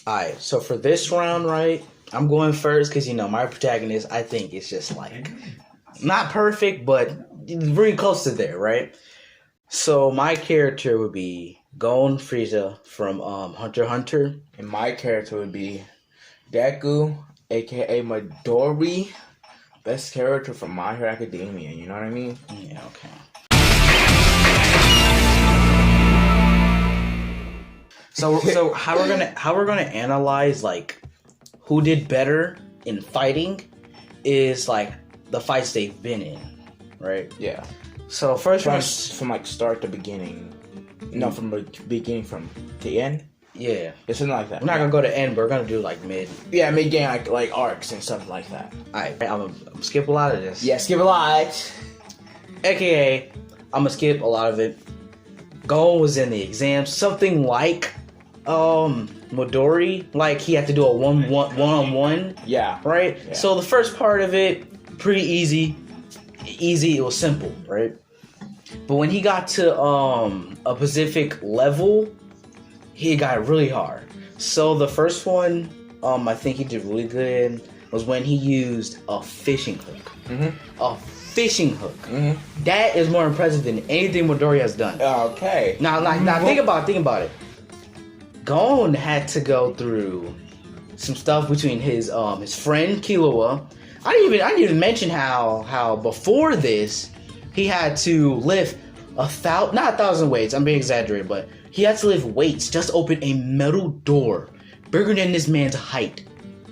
Alright, so for this round, right, I'm going first because, my protagonist, I think, is just like, not perfect, but very close to there, right? So my character would be Gon Frieza from Hunter x Hunter. And my character would be Deku, aka Midori, best character from My Hero Academia, you know what I mean? Yeah, okay. So how we're gonna analyze like who did better in fighting is like the fights they've been in, right? Yeah. So first from like start to beginning. No, from the beginning from the end. Yeah, It's something like that. we're not gonna go to end, but we're gonna do like mid. Yeah, mid game like arcs and stuff like that. Alright, I'm gonna skip a lot of this. Yeah, skip a lot. AKA, I'm gonna skip a lot of it. Gon was in the exam, something like Midori, like he had to do a one-on-one. Yeah. Right? Yeah. So the first part of it, pretty easy. It was simple, right? But when he got to a Pacific level, he got really hard. So the first one, I think he did really good in was when he used a fishing hook. Mm-hmm. A fishing hook. Mm-hmm. That is more impressive than anything Midori has done. Okay. Now, think about it. Gon had to go through some stuff between his friend Killua. I didn't even mention how before this he had to lift not 1,000 weights. I'm being exaggerated, but he had to lift weights just to open a metal door bigger than this man's height,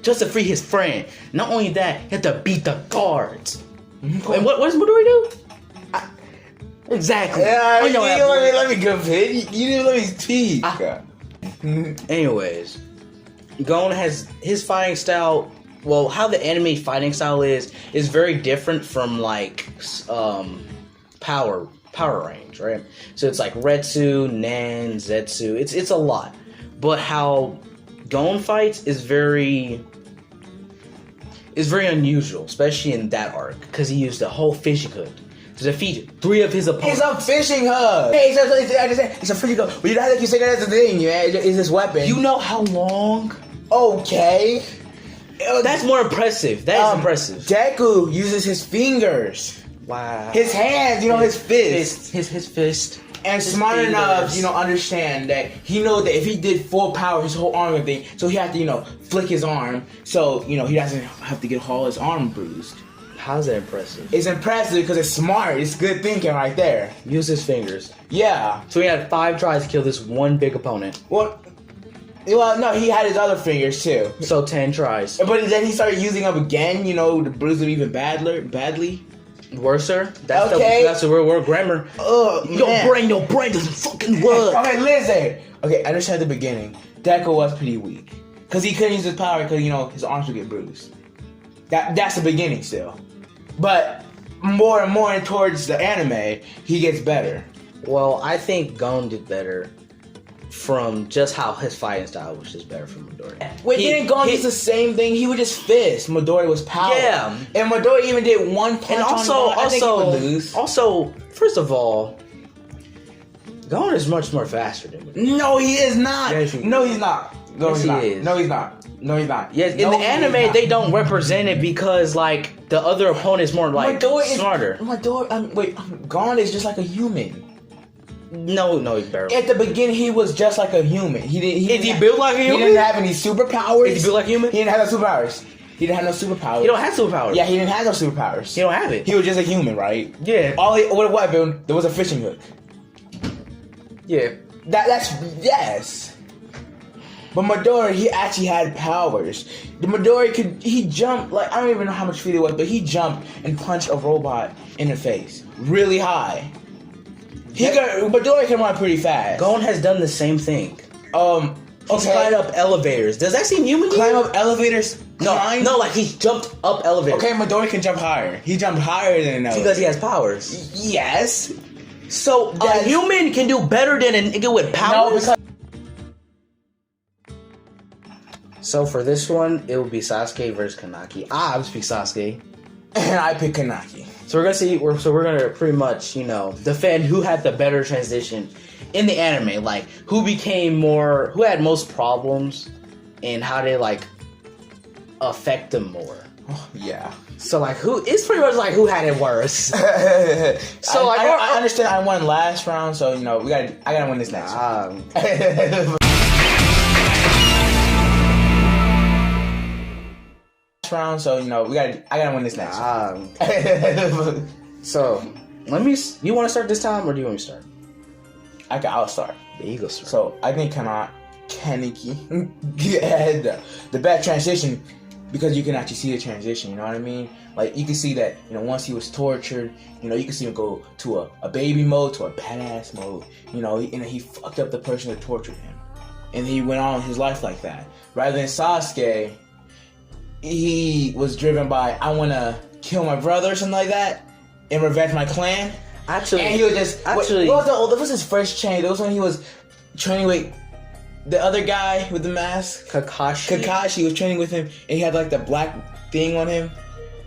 just to free his friend. Not only that, he had to beat the guards. Mm-hmm. And what does Midori do? Exactly. Yeah, you didn't let me go pit. You didn't let me speak. Anyways, Gon has his fighting style. Well, how the anime fighting style is very different from like power range, right? So it's like Retsu, Nen, Zetsu. It's a lot, but how Gon fights is very unusual, especially in that arc because he used a whole fishing hook to defeat 3 of his opponents. It's a fishing hook. Hey, it's a fishing hook. But you don't have to keep saying that's the thing, man. It's his weapon. You know how long? Okay. That's more impressive. That is impressive. Deku uses his fingers. Wow. His hands, his fist. His fist. And smart enough, understand that he knows that if he did full power, his whole arm would be, so he had to, flick his arm, so, he doesn't have to get all his arm bruised. How's that impressive? It's impressive because it's smart. It's good thinking right there. Use his fingers. Yeah. So he had 5 tries to kill this one big opponent. Well, no, he had his other fingers too. So 10 tries. But then he started using them again, to bruise them even badly. Worser? That's okay. That's the real word grammar. Your brain doesn't fucking work. Okay, listen. Okay, I understand at the beginning. Deku was pretty weak. Because he couldn't use his power because, his arms would get bruised. That's the beginning still. But more and more towards the anime, he gets better. Well, I think Gon did better from just how his fighting style was just better from Midori. Wait, didn't Gon use the same thing? He would just fist. Midori was power. Yeah. And Midori even did one punch and I think he would lose. Also, first of all, Gon is much more faster than Midori. No, he is not. Yes, No, he's not. No, yes, he's not. he is. No, he's not. No, he's not. Yes, in the anime, they don't represent it because, like, the other opponent is more, like, smarter. Gon is just like a human. No, he's better. At the beginning, he was just like a human. Is he built like a human? He didn't have any superpowers. Is he built like a human? He didn't have no superpowers. He don't have superpowers. Yeah, he didn't have no superpowers. He don't have it. He was just a human, right? Yeah. With a weapon, there was a fishing hook. Yeah. That's yes. But Midori, he actually had powers. The Midori he jumped, like, I don't even know how much feet it was, but he jumped and punched a robot in the face. Really high. Midori can run pretty fast. Gon has done the same thing. He's Okay. climbed up elevators. Does that seem human? Climb up elevators? No, like he jumped up elevators. Okay, Midori can jump higher. He jumped higher than an elevator. Because he has powers. Yes. So a human can do better than a nigga with powers? No, because... So for this one, it will be Sasuke versus Kanaki. I would speak Sasuke. And I pick Kanaki. So we're gonna pretty much, defend who had the better transition in the anime, like who had most problems and how they like affect them more. Yeah. So like it's pretty much like who had it worse. So I understand I won last round, so I gotta win this next round, so I gotta win this next round. So you want to start this time, or do you want me to start? I'll start. The Eagle start. So I think Kaneki had the bad transition because you can actually see the transition. You know what I mean? Like you can see that once he was tortured, you can see him go to a baby mode to a badass mode. And he fucked up the person that tortured him, and he went on his life like that. Rather than Sasuke, he was driven by I want to kill my brother or something like that and revenge my clan. Actually, and he was just that was his first change. That was when he was training with the other guy with the mask, Kakashi was training with him, and he had like the black thing on him.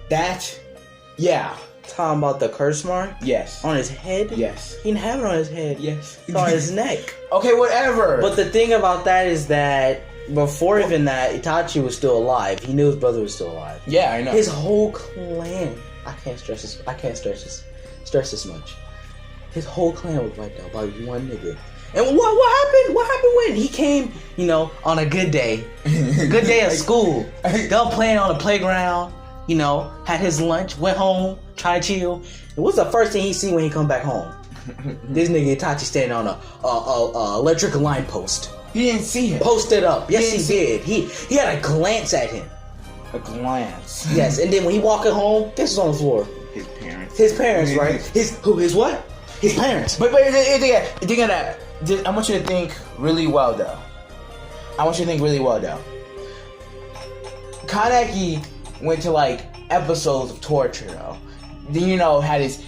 Talking about the curse mark? Yes. On his head? Yes. He didn't have it on his head. Yes. It's on his neck. Okay, whatever. But the thing about that is that before even that, Itachi was still alive. He knew his brother was still alive. Yeah, I know. His whole clan. I can't stress this much. His whole clan was wiped out by one nigga. And what happened? What happened when he came, on a good day? Good day at school. They were playing on the playground, had his lunch, went home, tried to chill. And what's the first thing he see when he come back home? This nigga Itachi standing on a electric line post. He didn't see him. Posted up. Yes, he did. He had a glance at him. A glance. Yes, and then when he walking home, guess what's on the floor? His parents. His parents, right? His what? His parents. But think of that. I want you to think really well, though. Kaneki went to like episodes of torture, though. Then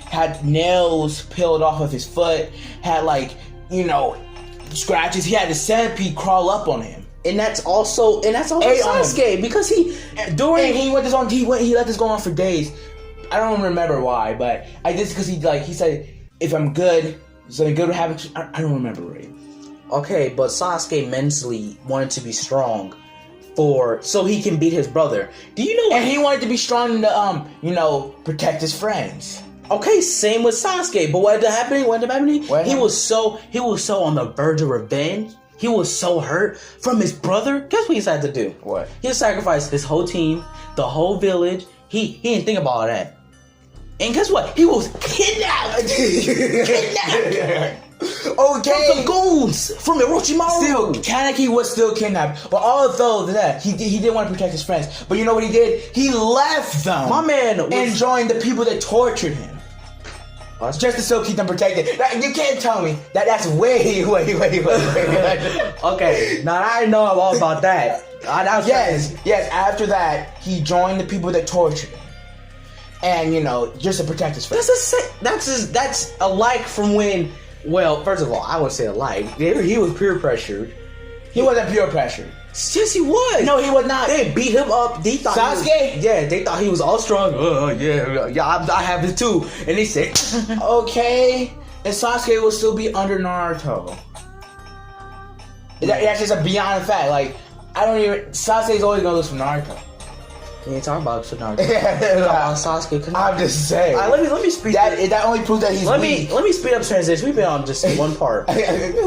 had nails peeled off of his foot. Had scratches. He had the centipede crawl up on him. And that's also Sasuke because he let this go on for days. I don't remember why, but I just because he said if I'm good, something good would happen. I don't remember right. Okay, but Sasuke mentally wanted to be strong so he can beat his brother. Do you know? And he wanted to be strong to protect his friends. Okay, same with Sasuke. But what ended up happening? He was so on the verge of revenge. He was so hurt from his brother. Guess what he had to do? What? He sacrificed his whole team, the whole village. He didn't think about all that. And guess what? He was kidnapped. Okay. From the goons from Orochimaru. Still, Kaneki was still kidnapped. But although that, he didn't want to protect his friends. But you know what he did? He left them. My man and joined the people that tortured him. Just to still keep them protected. You can't tell me that's way. Okay, now I know all about that. Yes. After that, he joined the people that tortured him, and just to protect his friends. That's alike from when. Well, first of all, I would say alike. He was peer pressured. He wasn't peer pressured. Yes, he was. No, he was not. They beat him up. They thought Sasuke? They thought he was all strong. I have it too. And they said, okay, and Sasuke will still be under Naruto. That's just a beyond fact. Like, Sasuke's always gonna lose from Naruto. We ain't talking about Naruto. Talking about Sasuke. I'm just saying. Let me speed. That only proves that he's weak. Let me speed up transition. We've been on just one part.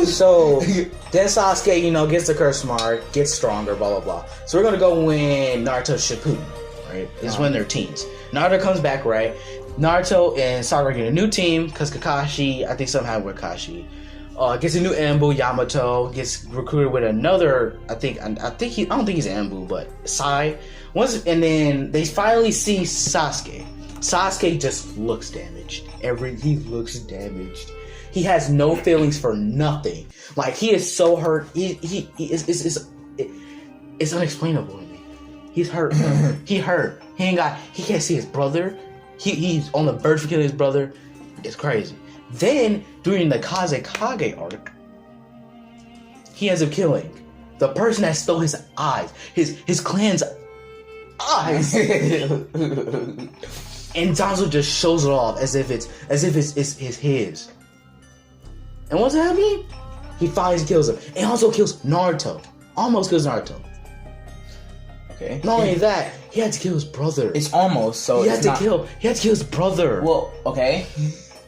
So then Sasuke, gets the curse mark, gets stronger, blah blah blah. So we're gonna go when Naruto Shippuden, right? This is when they're teens. Naruto comes back, right? Naruto and Sakura get a new team because Kakashi, I think somehow with Kakashi, gets a new Anbu. Yamato gets recruited with another. I don't think he's Anbu, but Sai. And then they finally see Sasuke. Sasuke just looks damaged. He looks damaged. He has no feelings for nothing. Like he is so hurt. It's unexplainable to me. He's hurt. He hurt. He can't see his brother. He's on the verge of killing his brother. It's crazy. Then during the Kazekage arc, he ends up killing the person that stole his eyes, his clan's eyes. And Danzo just shows it off as if it's his. And what's happening? He finally kills him. And also kills Naruto. Almost kills Naruto. Okay. Not only that, he had to kill his brother. It's almost so. He had to kill his brother. Well, okay.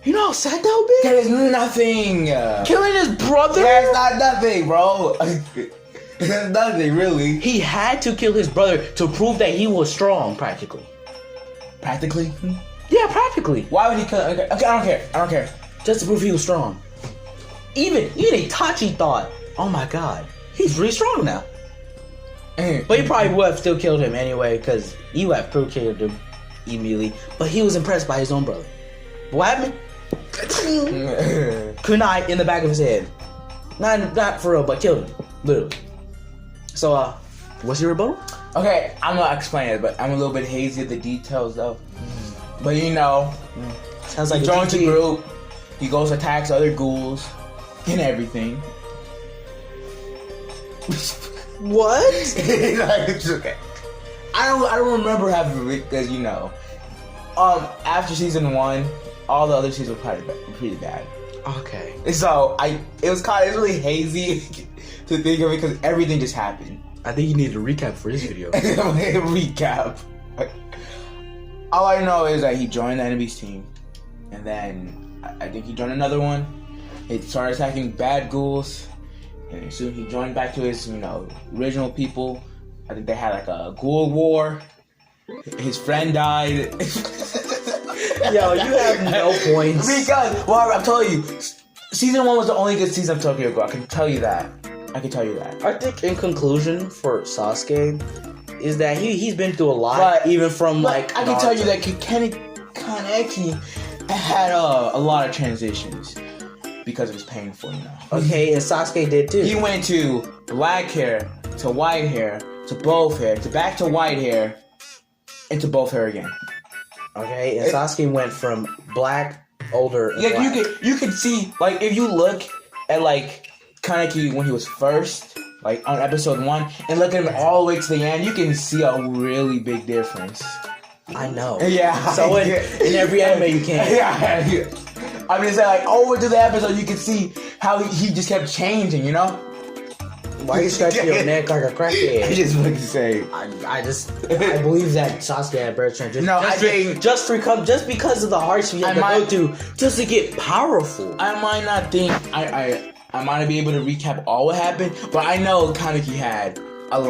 You know how sad that would be? That is nothing. Killing his brother? That's not nothing, bro. That's nothing, really. He had to kill his brother to prove that he was strong, practically. Practically? Yeah, practically. Why would he kill? Okay, I don't care. Just to prove he was strong. Even Itachi thought, oh my god, he's really strong now. But he probably would have still killed him anyway, because he would have killed him immediately. But he was impressed by his own brother. What happened? Kunai in the back of his head. Not for real, but killed him. Literally. So, what's your rebuttal? Okay, I'm gonna explain it, but I'm a little bit hazy with the details though. But you know, Sounds like he joins a group, he goes attacks other ghouls and everything. What? Like, it's okay. I don't remember having it because you know, after season 1, all the other seasons were pretty bad. Okay. So it's really hazy to think of it because everything just happened. I think you need a recap for this video. Recap. All I know is that he joined the enemy's team, and then I think he joined another one. He started attacking bad ghouls, and soon he joined back to his, original people. I think they had like a ghoul war. His friend died. Yo, you have no points. Because, well, I'm telling you, season 1 was the only good season of Tokyo Ghoul. I can tell you that. I think in conclusion for Sasuke is that he's been through a lot, but, even from like I can tell you that Kaneki had a lot of transitions because it was painful, Okay, and Sasuke did too. He went to black hair to white hair to both hair to back to white hair and to both hair again. Okay, and Sasuke went from black, older. Yeah, black. you can see, like, if you look at like Kaneki when he was first, like on episode 1, and look at him all the way to the end, you can see a really big difference. I know. Yeah. So in every anime you can. Yeah. I mean, it's like over to the episode, you can see how he just kept changing, Why are you scratching your neck like a crackhead? I just want to say. I believe that Sasuke had better transition. No, just because of the hardships he had to go through just to get powerful. I might not think I might not be able to recap all what happened, but I know Kaneki had a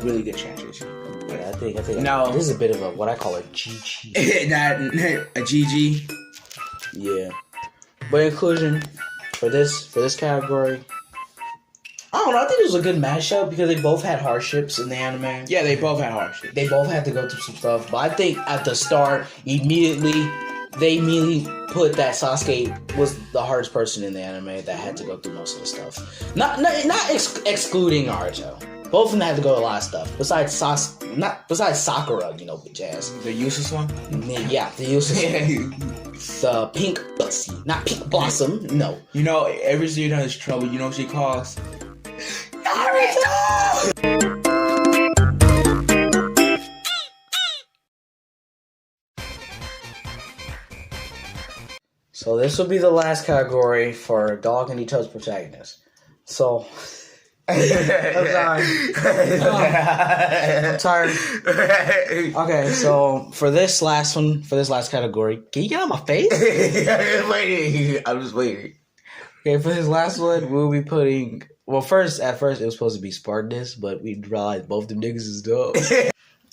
really good transition. Yeah, I think. No, this is a bit of what I call a GG. A GG. Yeah. But in conclusion, for this category, I don't know. I think it was a good mashup because they both had hardships in the anime. Yeah, they both had hardships. They both had to go through some stuff. But I think at the start, they immediately put that Sasuke was the hardest person in the anime that had to go through most of the stuff. Not excluding Naruto. Both of them had to go through a lot of stuff. Besides Sakura, bitch ass. The useless one? Yeah, the useless one. The pink pussy. Not pink blossom, no. Every season has trouble, you know what she calls? Naruto! So this will be the last category for Dog and Each Other's Protagonist. So... I'm tired. Okay, so for this last category, can you get out of my face? I'm just waiting. Okay, for this last one, we'll be putting... Well, at first, it was supposed to be Spartanist, but we realized both them niggas is dope.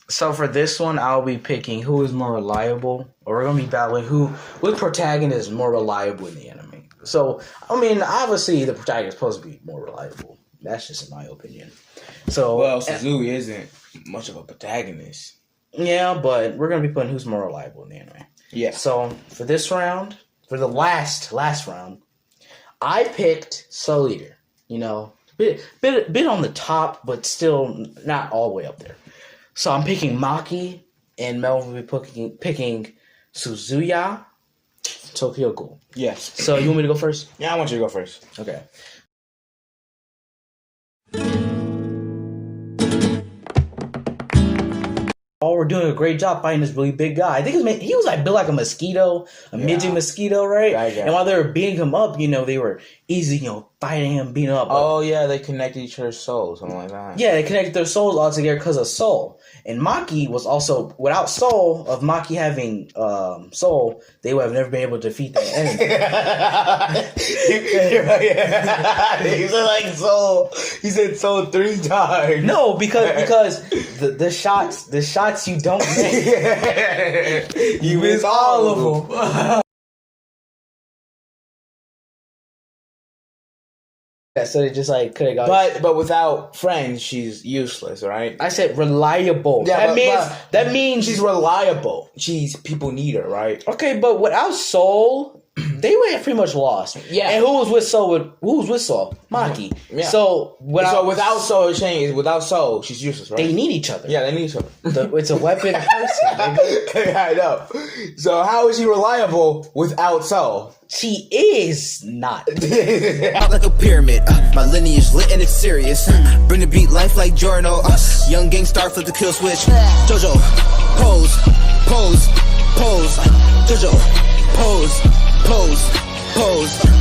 So for this one, I'll be picking who is more reliable, or we're going to be battling which protagonist is more reliable in the anime. So, I mean, obviously, the protagonist is supposed to be more reliable. That's just in my opinion. So, well, Suzuki isn't much of a protagonist. Yeah, but we're going to be putting who's more reliable in the anime. Yeah. So, for this round, for the last round, I picked Soul Eater. Bit on the top, but still not all the way up there. So I'm picking Maki, and Mel will be picking Suzuya, Tokyo Ghoul. Yes. So you want me to go first? Yeah, I want you to go first. Okay. Oh, we're doing a great job fighting this really big guy. I think he was built like a mosquito, midget mosquito, right? And while they were beating him up, they were easy, fighting him, beating him up. Oh, yeah, they connected each other's souls, something like that. Yeah, they connected their souls all together because of soul. And Maki was also, without Soul, of Maki having Soul, they would have never been able to defeat that enemy. He said like Soul. He said Soul 3 times. No, because the shots you don't make, you miss all of them. So they just like could have got. But without friends, she's useless, right? I said reliable. Yeah, that means she's reliable. People need her, right? Okay, but without Soul, they would have pretty much lost. Yeah. And who was with Soul? Maki. Yeah. So without Soul, without Soul, she's useless, right? They need each other. Yeah, they need each other. It's a weapon person. I know. So how is she reliable without Soul? She is not. Like a pyramid, my lineage lit and it's serious. Bring the beat life like Jorno. Young gang star flip the kill switch. Jojo, pose, pose, pose. Jojo, pose, pose, pose.